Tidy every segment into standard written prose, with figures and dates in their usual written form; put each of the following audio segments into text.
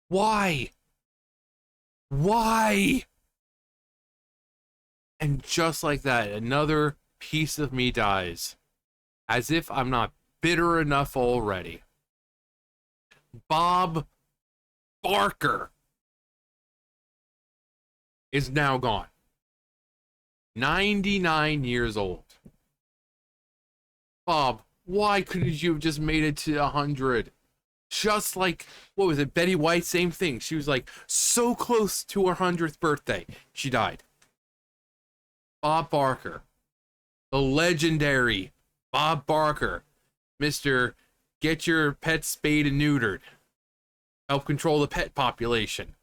Why? Why? And just like that, another piece of me dies. As if I'm not bitter enough already. Bob Barker is now gone. 99 years old. Bob, why couldn't you have just made it to 100? Just like, what was it, Betty White? Same thing. She was like so close to her 100th birthday. She died. Bob Barker, the legendary Bob Barker, Mr. Get your pet spayed and neutered, help control the pet population,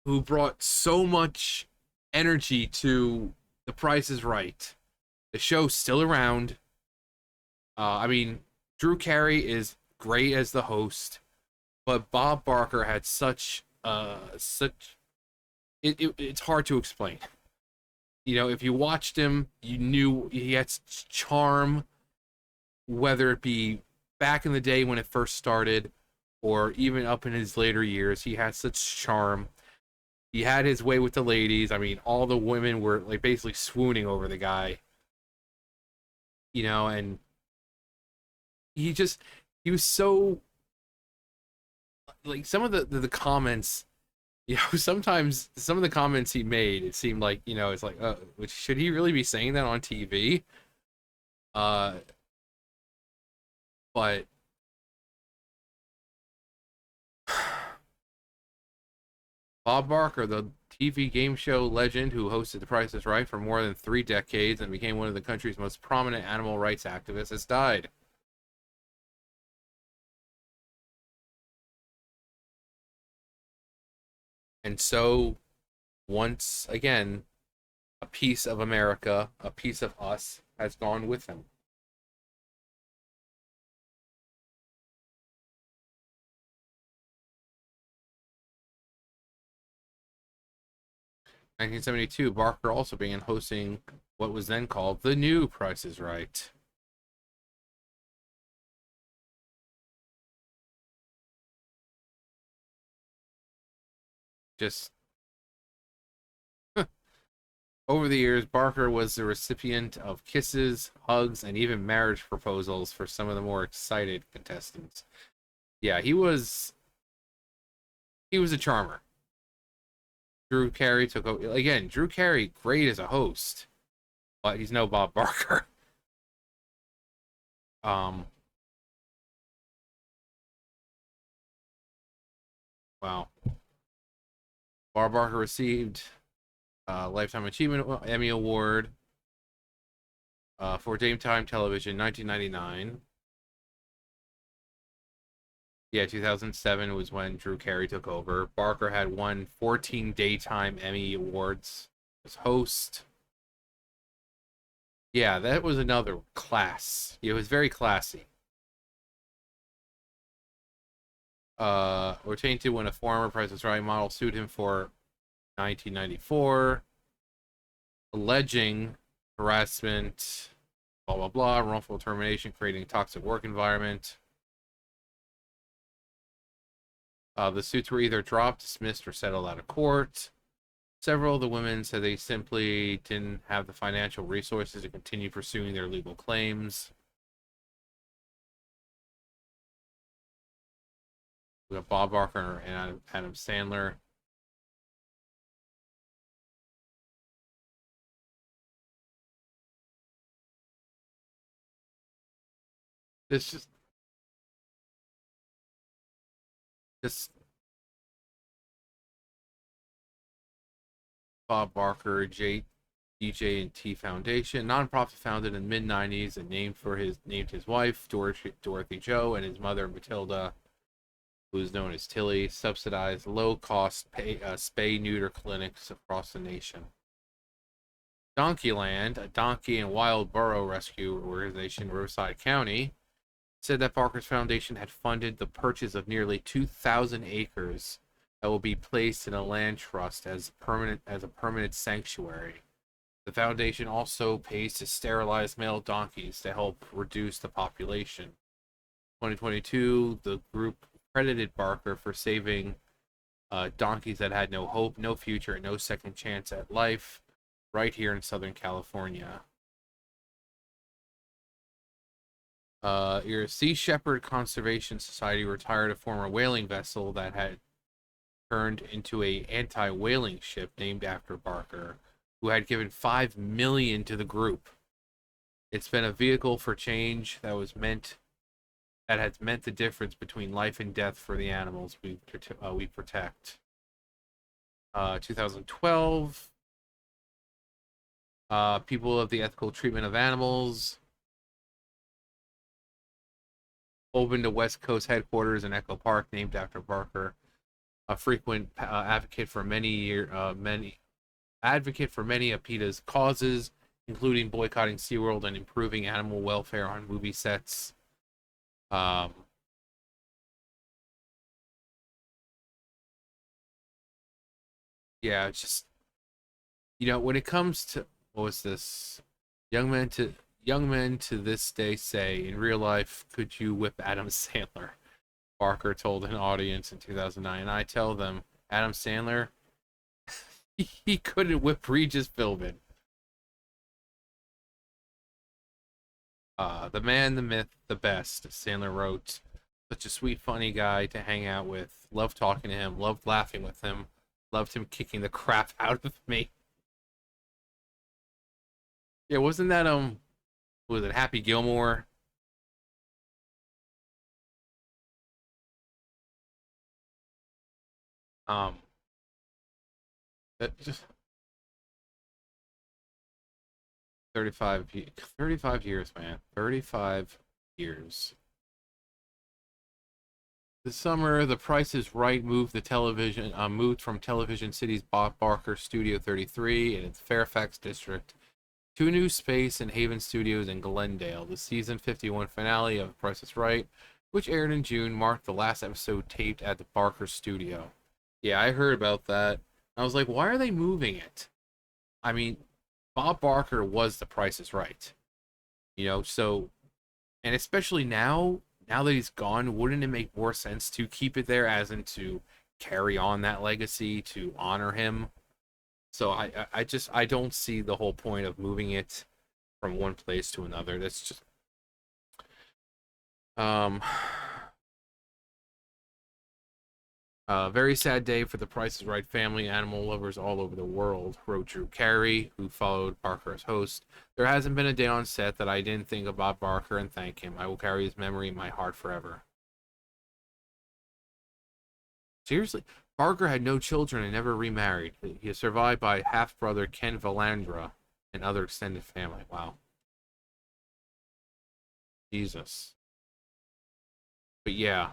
who brought so much energy to The Price is Right. The show's still around. I mean, Drew Carey is great as the host, but Bob Barker had such it's hard to explain. You know, if you watched him, you knew he had such charm, whether it be back in the day when it first started, or even up in his later years. He had such charm. He had his way with the ladies. I mean, all the women were like basically swooning over the guy. You know, and he just he was so like some of the comments. You know, sometimes some of the comments he made, it seemed like, you know, it's like, should he really be saying that on TV? Uh, but Bob Barker, the TV game show legend who hosted The Price is Right for more than 3 decades and became one of the country's most prominent animal rights activists, has died. And so, once again, a piece of America, a piece of us, has gone with him. In 1972, Barker also began hosting what was then called The New Price is Right. Just over the years, Barker was the recipient of kisses, hugs, and even marriage proposals for some of the more excited contestants. Yeah, he was a charmer. Drew Carey took over again. Drew Carey, great as a host, but he's no Bob Barker. Um, wow. Bob Barker received a Lifetime Achievement Emmy Award for Daytime Television, 1999. Yeah, 2007 was when Drew Carey took over. Barker had won 14 Daytime Emmy Awards as host. Yeah, that was another class. It was very classy. Were tainted when a former Price is Right model sued him for 1994, alleging harassment, blah blah blah, wrongful termination, creating a toxic work environment. The suits were either dropped, dismissed, or settled out of court. Several of the women said they simply didn't have the financial resources to continue pursuing their legal claims. We got Bob Barker and Adam Sandler. This just Bob Barker, DJ&T Foundation, nonprofit founded in the mid '90s and named his wife Dorothy Joe and his mother Matilda, who is known as Tilly, subsidized low cost spay neuter clinics across the nation. Donkeyland, a donkey and wild burro rescue organization in Riverside County, said that Barker's Foundation had funded the purchase of nearly 2,000 acres that will be placed in a land trust as a permanent sanctuary. The foundation also pays to sterilize male donkeys to help reduce the population. 2022, the group credited Barker for saving donkeys that had no hope, no future, and no second chance at life right here in Southern California. Your Sea Shepherd Conservation Society retired a former whaling vessel that had turned into a anti-whaling ship named after Barker, who had given $5 million to the group. It's been a vehicle for change that has meant the difference between life and death for the animals we protect. 2012, people of the ethical treatment of animals opened a West Coast headquarters in Echo Park named after Barker, a frequent advocate for many of PETA's causes, including boycotting SeaWorld and improving animal welfare on movie sets. Yeah, it's just, when it comes to, what was this? Young men to this day say, in real life, could you whip Adam Sandler? Barker told an audience in 2009. And I tell them, Adam Sandler, he couldn't whip Regis Philbin. The man, the myth, the best, Sandler wrote. Such a sweet, funny guy to hang out with. Loved talking to him, loved laughing with him, loved him kicking the crap out of me. Yeah, wasn't that was it Happy Gilmore? Um that just 35 35 years, man. 35 years. This summer, The Price is Right moved from Television City's Bob Barker Studio 33 in its Fairfax district to a new space in Haven Studios in Glendale. The season 51 finale of The Price is Right, which aired in June, marked the last episode taped at the Barker studio. Yeah, I heard about that. I was like, why are they moving it? I mean, Bob Barker was The Price is Right. So, and especially now that he's gone, wouldn't it make more sense to keep it there, as in to carry on that legacy, to honor him? So I don't see the whole point of moving it from one place to another. That's just um a very sad day for the Price is Right family, animal lovers all over the world, wrote Drew Carey, who followed Barker as host. There hasn't been a day on set that I didn't think about Barker and thank him. I will carry his memory in my heart forever. Seriously, Barker had no children and never remarried. He is survived by half-brother Ken Valandra and other extended family. Wow. Jesus. But yeah,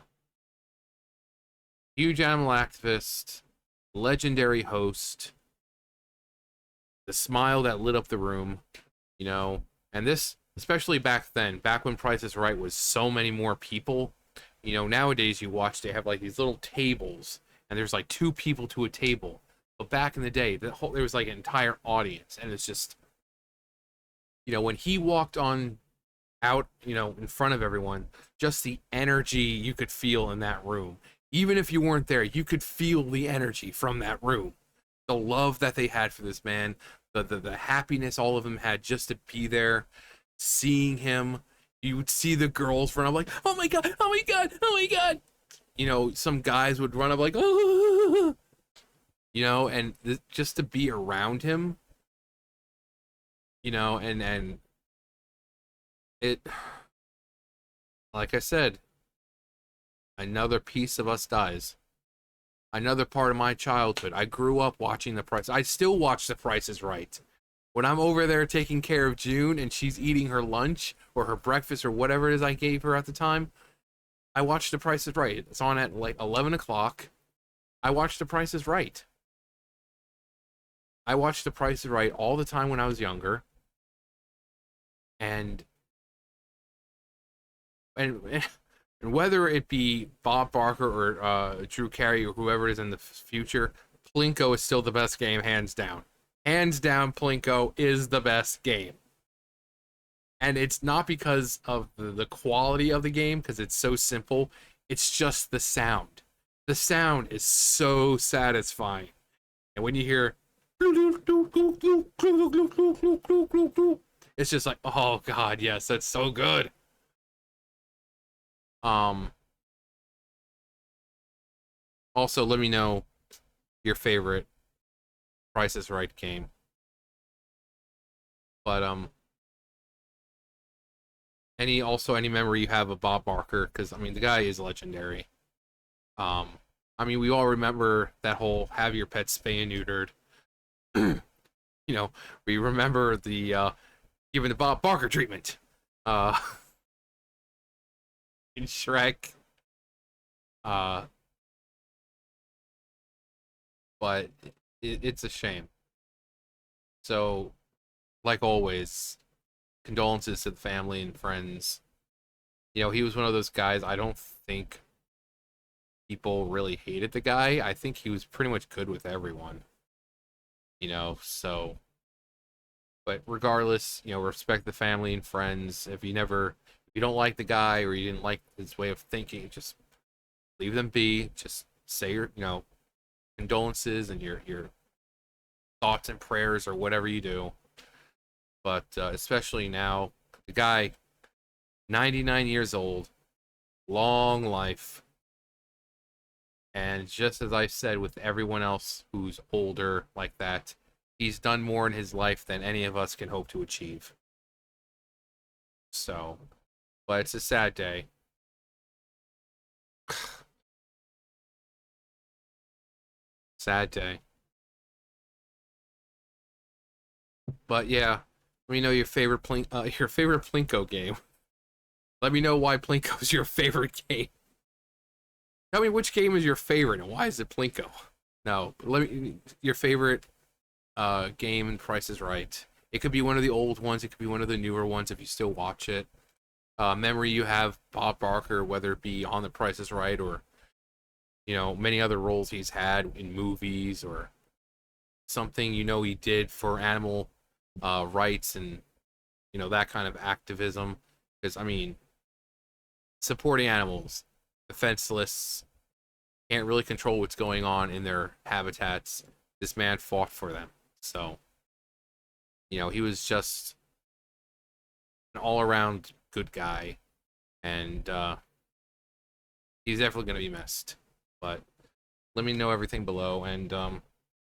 huge animal activist, legendary host, the smile that lit up the room, and this, especially back then, back when Price is Right was so many more people. Nowadays you watch, they have like these little tables, and there's like two people to a table. But back in the day, there was like an entire audience, and it's just, when he walked on out, in front of everyone, just the energy you could feel in that room. Even if you weren't there, you could feel the energy from that room. The love that they had for this man, the happiness all of them had just to be there, seeing him. You would see the girls run up like, oh my god, oh my god, oh my god. Some guys would run up like, oh, and just to be around him, and it, like I said, another piece of us dies. Another part of my childhood. I grew up watching The Price. I still watch The Price is Right. When I'm over there taking care of June and she's eating her lunch or her breakfast or whatever it is I gave her at the time, I watch The Price is Right. It's on at like 11 o'clock. I watch The Price is Right. I watched The Price is Right all the time when I was younger. And and whether it be Bob Barker or Drew Carey or whoever it is in the future, Plinko is still the best game, hands down. Hands down, Plinko is the best game. And it's not because of the quality of the game, because it's so simple. It's just the sound. The sound is so satisfying. And when you hear, it's just like, oh god, yes, that's so good. Um, Also, let me know your favorite Price is Right game. But any memory you have of Bob Barker? Because I mean, the guy is legendary. Um, I mean, we all remember that whole "have your pet spay and neutered." You know, we remember the giving the Bob Barker treatment. Uh, in Shrek. Uh, but it's a shame. So, like always, condolences to the family and friends. You know, he was one of those guys. I don't think people really hated the guy. I think he was pretty much good with everyone. So but regardless, respect the family and friends. If you don't like the guy or you didn't like his way of thinking, just leave them be. Just say your, condolences and your thoughts and prayers or whatever you do. But especially now, the guy, 99 years old, long life. And just as I said with everyone else who's older like that, he's done more in his life than any of us can hope to achieve. So, but it's a sad day. Sad day. But yeah, let me know your favorite Plinko game. Let me know why Plinko's your favorite game. Tell me which game is your favorite and why is it Plinko? No, let me your favorite game and Price is Right. It could be one of the old ones. It could be one of the newer ones if you still watch it. Memory you have Bob Barker, whether it be on The Price is Right or many other roles he's had in movies or something he did for animal rights and that kind of activism. Because I mean, supporting animals, defenseless, can't really control what's going on in their habitats. This man fought for them, so he was just an all-around good guy, and he's definitely gonna be missed. But let me know everything below, and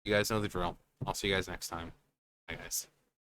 you guys know the drill. I'll see you guys next time. Bye, guys.